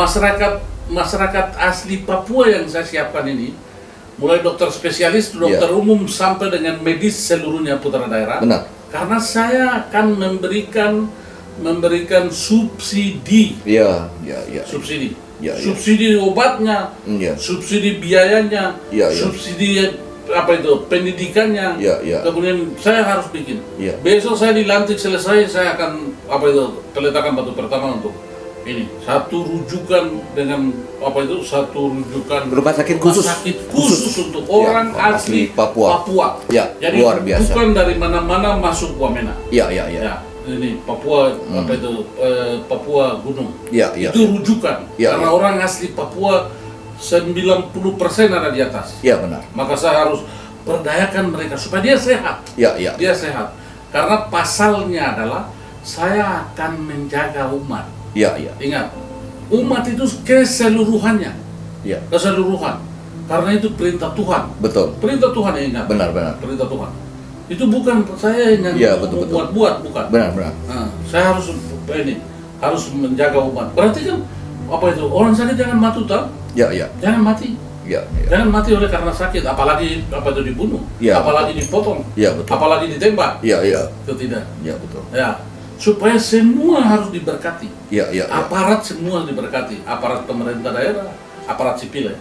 masyarakat asli Papua yang saya siapkan ini, mulai dokter spesialis, dokter umum sampai dengan medis seluruhnya putra daerah. Benar. Karena saya akan memberikan subsidi. Subsidi. Subsidi obatnya, subsidi biayanya, subsidi pendidikannya. Kemudian saya harus bikin. Besok saya dilantik selesai, saya akan peletakan batu pertama untuk ini satu rujukan rumah sakit khusus untuk orang asli Papua. Jadi luar biasa. Bukan dari mana-mana masuk Wamena. Ini Papua Papua Gunung. Itu rujukan. Karena orang asli Papua 90% ada di atas. Benar. Maka saya harus berdayakan mereka supaya dia sehat. Dia sehat. Karena pasalnya adalah saya akan menjaga umat. Ingat, umat itu keseluruhannya. Keseluruhan. Karena itu perintah Tuhan. Betul. Perintah Tuhan, ya, ingat. Benar. Perintah Tuhan. Itu bukan saya yang buat-buat, bukan. Benar. Saya harus menjaga umat. Berarti kan orang sakit jangan mati, tak? Jangan mati. Jangan mati oleh karena sakit, apalagi dibunuh, apalagi dipotong, apalagi ditembak. Itu tidak. Betul. Supaya semua harus diberkati. Aparat semua diberkati, aparat pemerintah daerah, aparat sipil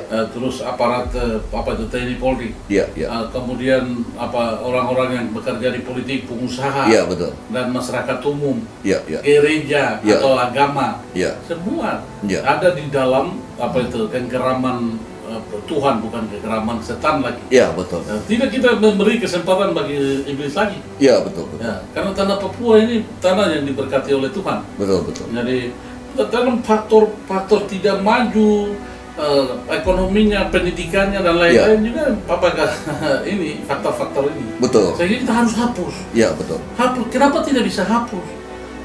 terus aparat TNI Polri. Kemudian orang-orang yang bekerja di politik, pengusaha, betul. Dan masyarakat umum, gereja atau agama, semua ada di dalam kegeraman Tuhan, bukan kegeraman setan lagi. Betul. Tidak kita memberi kesempatan bagi iblis lagi. Betul. Karena tanah Papua ini tanah yang diberkati oleh Tuhan. Betul. Jadi dalam faktor tidak maju, ekonominya, pendidikannya dan lain-lain juga ini faktor-faktor ini. Betul. Sehingga kita harus hapus. Betul. Hapus. Kenapa tidak bisa hapus?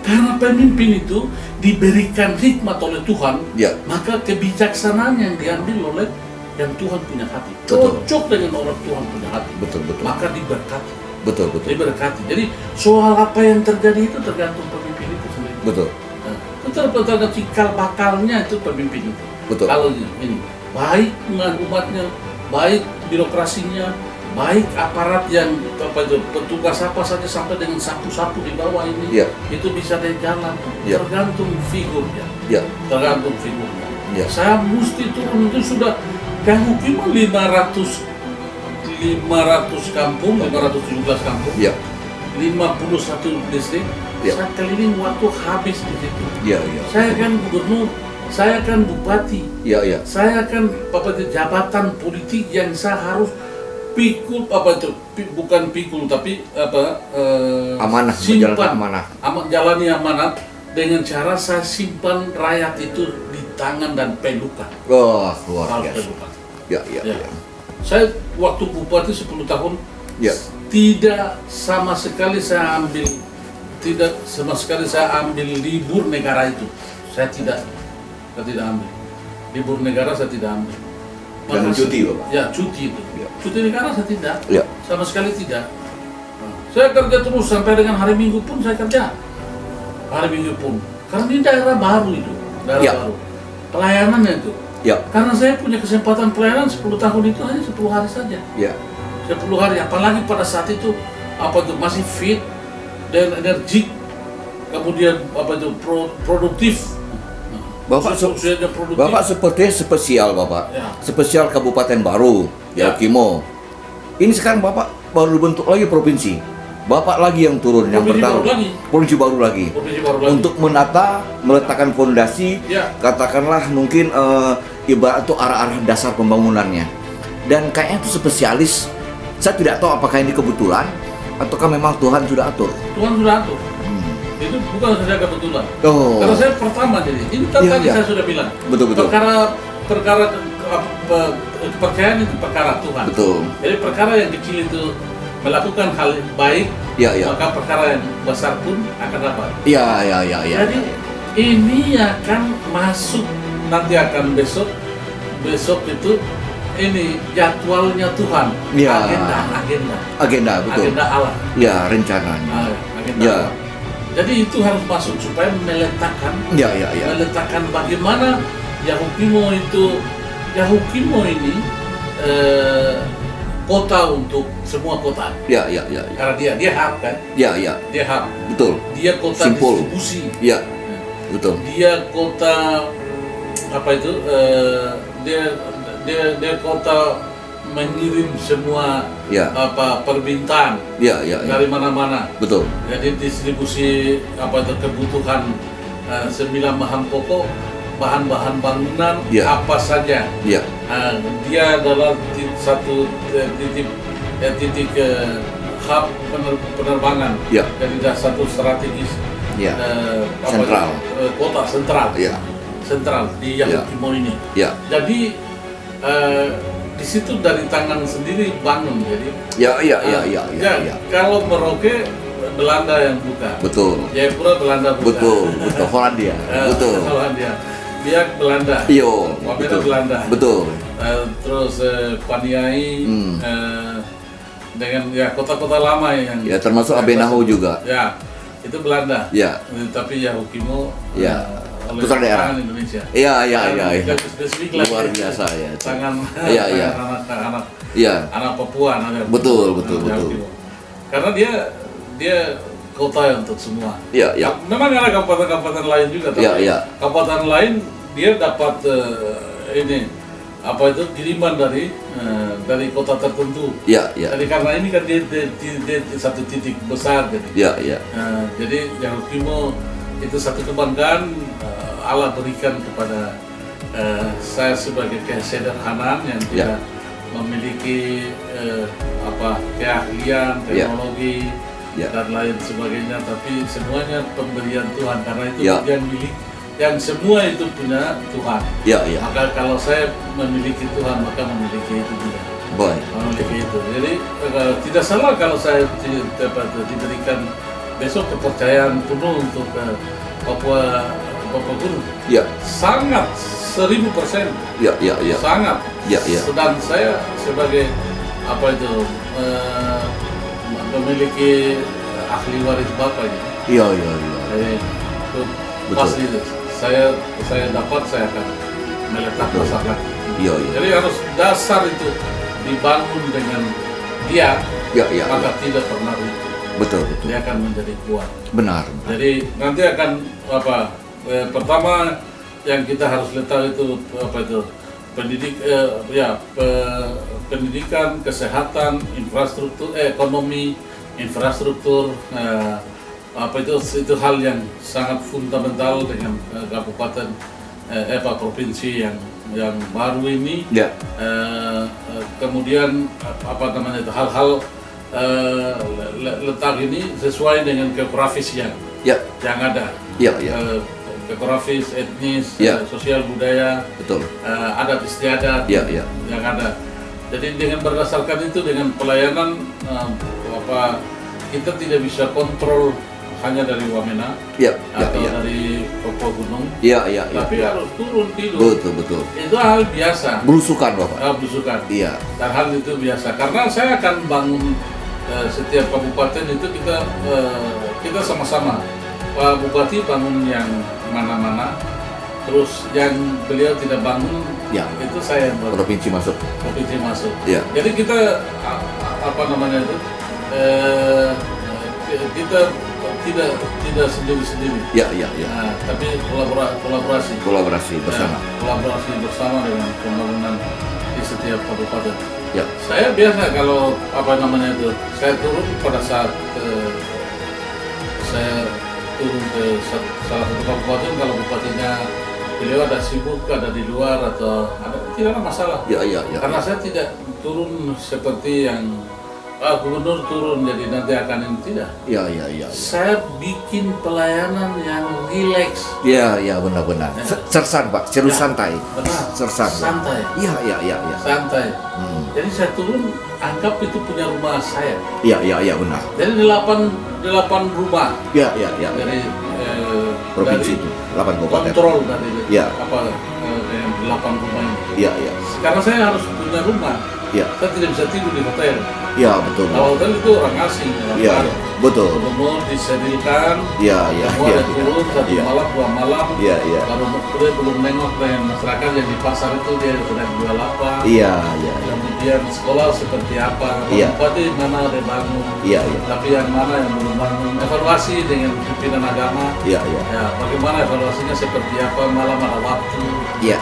Karena pemimpin itu diberikan hikmat oleh Tuhan, maka kebijaksanaan yang diambil oleh yang Tuhan punya hati, cocok dengan orang Tuhan punya hati. Betul. Maka diberkati. Betul. Diberkati. Jadi soal apa yang terjadi itu tergantung pemimpin itu sendiri. Betul. Itu tergantung cikal bakalnya itu pemimpin itu. Betul. Kalau ini baik umatnya, baik birokrasinya, baik aparat yang petugas apa saja sampai dengan sapu-sapu di bawah ini, itu bisa dari jalan. Tergantung figurnya. Tergantung figurnya. Saya mesti turun itu sudah kehukuman 500 kampung, 517 kampung, 51 distrik. Saya keliling waktu habis di situ. Saya kan gubernur, saya kan bupati, saya kan jabatan politik yang saya harus pikul bukan pikul tapi amanah, simpan amanah. Jalani amanat dengan cara saya simpan rakyat itu di tangan dan pelukan. Luar biasa. Saya waktu bupati 10 tahun tidak sama sekali saya ambil libur negara itu. Saya tidak ambil libur negara, saya tidak ambil. Dan cuti, Bapak? Cuti itu. Cuti negara saya tidak, sama sekali tidak. Saya kerja terus sampai dengan hari Minggu pun saya kerja. Hari Minggu pun, karena ini daerah baru itu, baru. Pelayanannya itu. Karena saya punya kesempatan pelayanan 10 tahun itu hanya 10 hari saja. 10 hari, apalagi pada saat itu masih fit dan energik, kemudian produktif. Bapak sepertinya spesial, Bapak. Spesial Kabupaten Baru, Kimo. Ini sekarang Bapak baru bentuk lagi provinsi. Bapak lagi yang turun, yang pertama. Provinsi baru lagi. Untuk menata, meletakkan fondasi, katakanlah mungkin ibarat itu arah-arah dasar pembangunannya. Dan kayaknya itu spesialis. Saya tidak tahu apakah ini kebetulan ataukah memang Tuhan sudah atur. Tuhan sudah atur. Itu bukan saja kebetulan. Karena saya pertama jadi. Ini tadi saya sudah bilang. Betul. Perkara kepercayaan itu perkara Tuhan. Betul. Jadi perkara yang kecil itu melakukan hal baik, maka perkara yang besar pun akan dapat. Jadi ini akan masuk, nanti akan besok itu ini jadwalnya Tuhan, agenda, betul. Agenda Allah. Rencananya. Jadi itu harus masuk supaya meletakkan, Ya. meletakkan bagaimana Yahukimo ini kota untuk semua kota. Ya. Karena dia hub kan? Ya. Dia hub. Betul. Dia kota Simpul. distribusi. Ya. Betul. Dia kota apa itu? Dia kota mengirim semua permintaan dari mana-mana. Betul. Jadi distribusi apa itu kebutuhan 9 bahan pokok, bahan-bahan bangunan apa saja. Ya. Dia adalah satu titik hub penerbangan. Ya. Jadi ada satu strategis Sentral. kota sentral. Ya. Sentral di Yahukimo ini. Ya. Jadi di situ dari tangan sendiri bangun. Jadi Ya. kalau Merauke Belanda yang buka. Betul. Jayapura Belanda buka. Betul. Hollandia. Betul. Hollandia. Biak Belanda. Iyo. Wamena Betul. Belanda. Betul. Terus Paniai dengan kota-kota lama yang Ya, termasuk Abenaho juga. Ya, itu Belanda. Ya. Tapi Yahukimo oleh Pusat daerah tangan Indonesia. Iya. Spesifik lah. Luar biasa ya. Tangan Iya. anak Iya. anak Papua, anak Betul. Yahukimo. Karena dia kota untuk semua. Iya. Memang ada kabupaten-kabupaten lain juga, tapi Iya. kabupaten lain dia dapat kiriman dari kota tertentu. Iya. Jadi karena ini kan dia satu titik besar jadi. Iya. Jadi Yahukimo itu satu kebanggaan Allah berikan kepada saya sebagai kesederhanaan yang tidak memiliki keahlian, teknologi dan lain sebagainya, tapi semuanya pemberian Tuhan karena itu yang semua itu punya Tuhan. Maka kalau saya memiliki Tuhan maka memiliki itu juga. Memiliki itu. Jadi tidak salah kalau saya diberikan besok kepercayaan penuh untuk Papua Guru. Sangat 1000%. Sangat. Dan saya sebagai memiliki ahli waris Bapak. Jadi itu pasti itu. Saya dapat, saya akan meletak masyarakat. Jadi harus dasar itu dibangun dengan dia, maka tidak pernah runtuh. Betul. Dia akan menjadi kuat. Benar. Jadi nanti akan pertama yang kita harus letak itu pendidikan, kesehatan, infrastruktur, ekonomi, infrastruktur, itu hal yang sangat fundamental dengan kabupaten provinsi yang baru ini. Kemudian hal-hal letak ini sesuai dengan geografis yang ada. Geografis, etnis, sosial budaya, adat istiadat yang ada. Jadi dengan berdasarkan itu, dengan pelayanan kita tidak bisa kontrol hanya dari Wamena atau dari Papua Gunung, tapi harus turun tidur. Betul. Itu hal biasa. Belusukan, Bapak. Belusukan. Dan hal itu biasa. Karena saya akan bangun setiap kabupaten itu kita sama-sama. Pak Bupati bangun yang mana-mana, terus yang beliau tidak bangun, itu saya yang bangun. Provinsi masuk. Jadi kita kita tidak sendiri-sendiri. Tapi kolaborasi bersama. Kolaborasi bersama dengan pembangunan di setiap kabupaten. Saya biasa kalau saya turun pada saat saya turun ke salah satu kabupaten, kalau bupatinya beliau ada sibuk, ada di luar atau tidak ada masalah. Karena saya tidak turun seperti yang gubernur turun jadi nanti akan ini, tidak. Saya bikin pelayanan yang rileks. Benar. Sersan, Pak. Santai. Benar. Sersan. Santai. Santai. Jadi saya turun, anggap itu punya rumah saya. Benar. Jadi 8 rumah. Dari provinsi itu 8 kabupaten. Kontrol dari dengan 8 rumah ini. Karena saya harus punya rumah. Ya. Saya tidak bisa tidur di hotel. Ya, betul. Kalau hotel itu orang asing, orang Ya, baru. betul. Gubernur diserilkan, Ya, ya, semua ya, ada turun, satu ya. malam, 2 malam. Iya, iya. Baru dia belum nengok dengan masyarakat yang di pasar itu dia sedang jual apa. Iya, iya. Kemudian sekolah seperti apa, Iya. bupati mana ada bangun, Iya, iya. tapi yang mana yang belum bangun, evaluasi dengan pimpinan agama, Iya, iya. ya bagaimana evaluasinya seperti apa, malam ada waktu, Iya.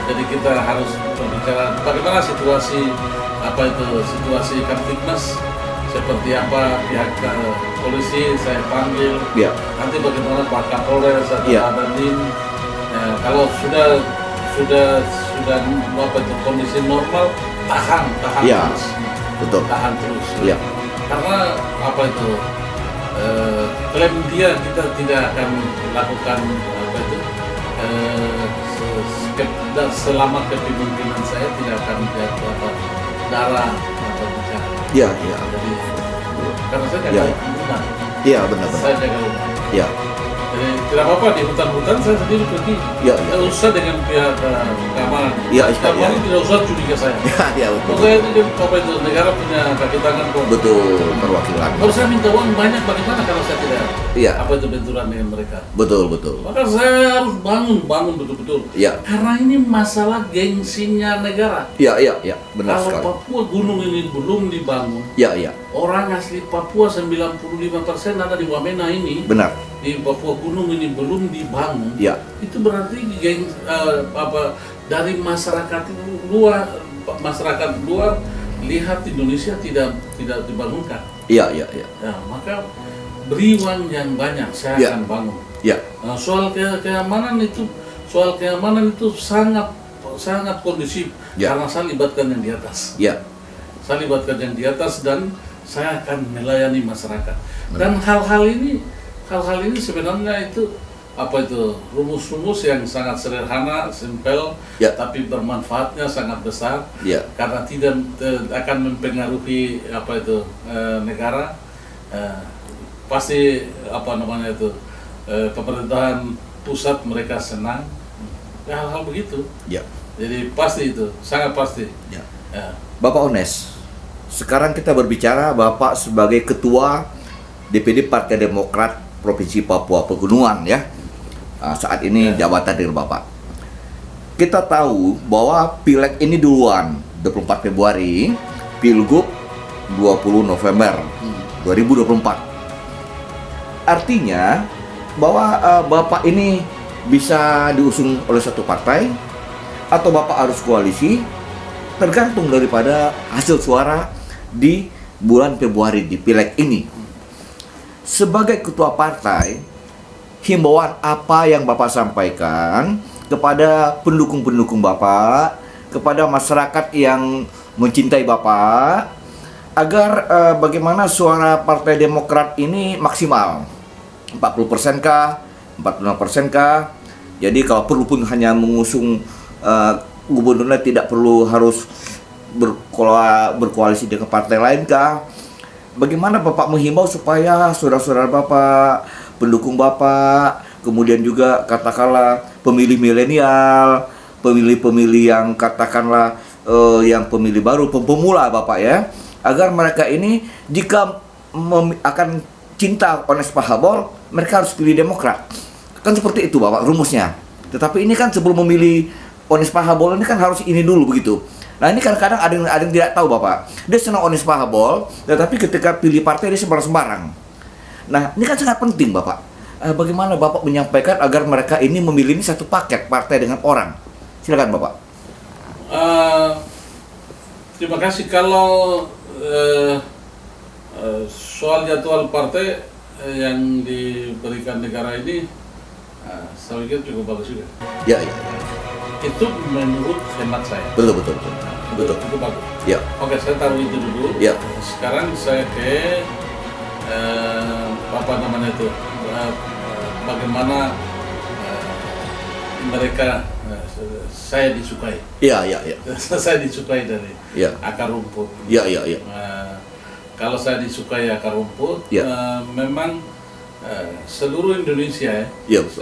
jadi kita harus berbicara bagaimana situasi situasi Kamtibmas, seperti apa pihak polisi saya panggil, Iya. nanti bagaimana Pak Kapolres atau Iya. Pak Dandim, kalau sudah apa itu kondisi normal, tahan Iya. terus, Betul. tahan terus. Iya. Karena apa itu klaim dia kita tidak akan lakukan apa itu selama kepemimpinan saya tidak akan jatuh apa darah atau bicara. Iya, iya. Jadi karena saya Iya. jaga rumah, Iya, benar-benar. saya jaga rumah. Iya. Jadi tidak apa-apa di hutan-hutan saya sendiri pergi. Iya, iya. Tidak usah dengan pihak keamanan. Iya, iya, Keamanan iya. tidak usah curiga saya. Iya, iya, betul. Pokoknya itu apa itu negara punya kaki tangan kok. Betul, perwakilan. Kalau saya minta uang banyak bagaimana kalau saya tidak Iya. apa itu benturan dengan mereka? Betul, betul. Maka saya harus bangun betul-betul. Iya. Karena ini masalah gengsinya negara. Iya, iya, iya. Benar Kalau sekali. Papua gunung ini belum dibangun, Iya, iya. orang asli Papua 95% ada di Wamena ini. Benar. Di Papua gunung ini belum dibangun. Iya. Itu berarti dari masyarakat luar lihat Indonesia tidak dibangunkan. Iya, iya, iya. Ya, maka beri uang yang banyak, saya Ya. akan bangun. Iya. Nah, soal keamanan itu sangat kondusif Ya. karena saya libatkan yang di atas. Iya. Saya libatkan yang di atas dan saya akan melayani masyarakat. Dan hal-hal ini sebenarnya itu rumus-rumus yang sangat sederhana, simpel, Ya. tapi bermanfaatnya sangat besar. Iya. Karena tidak akan mempengaruhi negara. Pasti pemerintahan pusat mereka senang. Ya, hal-hal begitu. Iya. Jadi pasti itu, sangat pasti. Ya. Ya. Bapak Ones, sekarang kita berbicara Bapak sebagai Ketua DPD Partai Demokrat Provinsi Papua Pegunungan ya. Saat ini jabatan dengan Bapak. Kita tahu bahwa Pileg ini duluan 24 Februari, Pilgub 20 November 2024. Artinya bahwa Bapak ini bisa diusung oleh satu partai atau Bapak harus koalisi, tergantung daripada hasil suara di bulan Februari di Pileg ini. Sebagai ketua partai, himbauan apa yang Bapak sampaikan kepada pendukung-pendukung Bapak, kepada masyarakat yang mencintai Bapak, agar bagaimana suara Partai Demokrat ini maksimal? 40% kah? 46% kah? Jadi kalau perlu pun hanya mengusung gubernurnya, tidak perlu harus berkoalisi dengan partai lain kah? Bagaimana Bapak menghimbau supaya saudara-saudara Bapak, pendukung Bapak, kemudian juga katakanlah pemilih milenial, pemilih-pemilih yang katakanlah yang pemilih baru, pemula Bapak ya, agar mereka ini jika akan cinta Ones Pahabol, mereka harus pilih Demokrat. Kan seperti itu Bapak rumusnya. Tetapi ini kan sebelum memilih Ones Pahabol ini kan harus ini dulu begitu. Nah ini kadang-kadang ada yang tidak tahu Bapak. Dia senang Ones Pahabol, tetapi ketika pilih partai dia sembarang-sembarang. Nah ini kan sangat penting Bapak. Bagaimana Bapak menyampaikan agar mereka ini memilih ini satu paket partai dengan orang? Silakan Bapak. Terima kasih. Kalau soal jadwal partai yang diberikan negara ini, saya pikir cukup bagus juga. Ya. Itu menurut hemat saya. Betul. Itu bagus. Ya. Oke, saya taruh itu dulu. Ya. Sekarang saya ke bagaimana mereka saya disukai. Ya. Saya disukai dari Ya. akar rumput. Ya. Kalau saya disukai akar rumput, Ya. memang seluruh Indonesia Ya, betul.